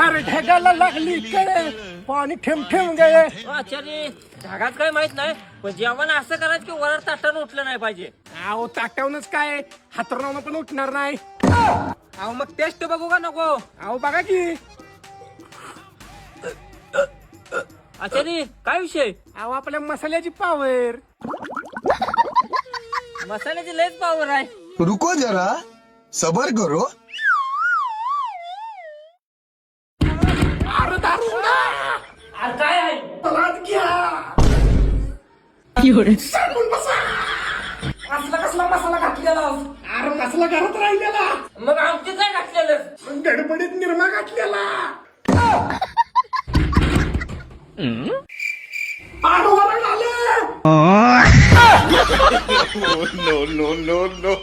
अरे ढगाला लागली कडे पाणी ठेम ठेम गए. आचार्य ढगात काय माहित नाही पण जेवण असं करायचं की वर ताटानं उठलं नाही पाहिजे. अहो ताटवूनच काय हातरवणं पण उठणार नाही. अहो मग टेस्ट बघू का नको? अहो बघा की. आचार्य काय विषय? अहो आपल्या मसाल्याची पावर. मसाल्याची लयच पावर आहे. रुको जरा सबर करो. अरे दारुडा अरे काय आहे? तलात घ्या. सांगून बसा. असला कसला मसाला घातलेला? अरे कसला घरात राहिलेला मग आमचे काय घातलेलं? गडबडीत निरमा घातलेला. पाडवर आले. No, no, no, no.